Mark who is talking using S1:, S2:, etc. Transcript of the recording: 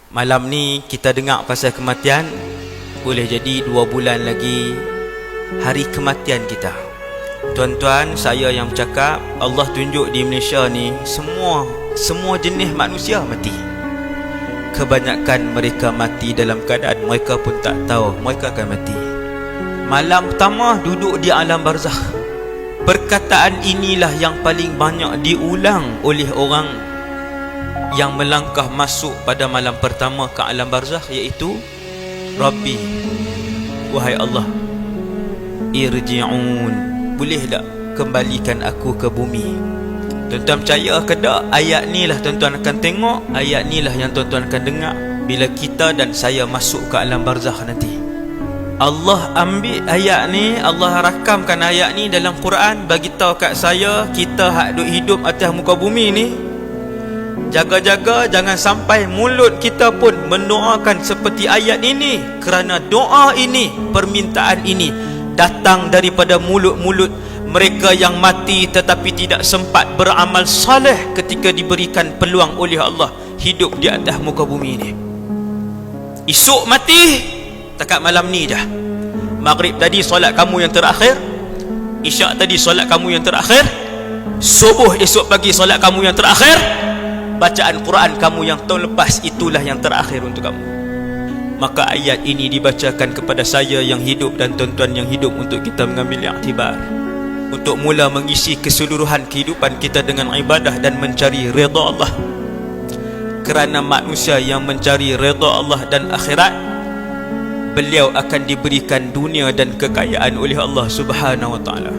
S1: Malam ni kita dengar pasal kematian. Boleh jadi 2 bulan lagi hari kematian kita. Tuan-tuan, saya yang bercakap, Allah tunjuk di Malaysia ni semua jenis manusia mati. Kebanyakan mereka mati dalam keadaan mereka pun tak tahu mereka akan mati. Malam pertama duduk di alam barzakh. Perkataan inilah yang paling banyak diulang oleh orang yang melangkah masuk pada malam pertama ke alam barzakh, iaitu Rabbi, wahai Allah, irji'un, boleh tak kembalikan aku ke bumi? Tuan-tuan percaya ke tak? Ayat ni lah tuan-tuan akan tengok, ayat ni lah yang tuan-tuan akan dengar bila kita dan saya masuk ke alam barzakh nanti. Allah ambil ayat ni, Allah rakamkan ayat ni dalam Quran, bagi tahu kat saya, kita hak duk hidup atas muka bumi ni, jaga-jaga jangan sampai mulut kita pun mendoakan seperti ayat ini, kerana doa ini, permintaan ini datang daripada mulut-mulut mereka yang mati tetapi tidak sempat beramal saleh ketika diberikan peluang oleh Allah hidup di atas muka bumi ini. Esok mati takat malam ni dah. Maghrib tadi solat kamu yang terakhir, isyak tadi solat kamu yang terakhir, subuh esok pagi solat kamu yang terakhir, bacaan Quran kamu yang tahun lepas itulah yang terakhir untuk kamu. Maka ayat ini dibacakan kepada saya yang hidup dan tuan-tuan yang hidup untuk kita mengambil iktibar, untuk mula mengisi keseluruhan kehidupan kita dengan ibadah dan mencari redha Allah. Kerana manusia yang mencari redha Allah dan akhirat, beliau akan diberikan dunia dan kekayaan oleh Allah Subhanahu wa ta'ala.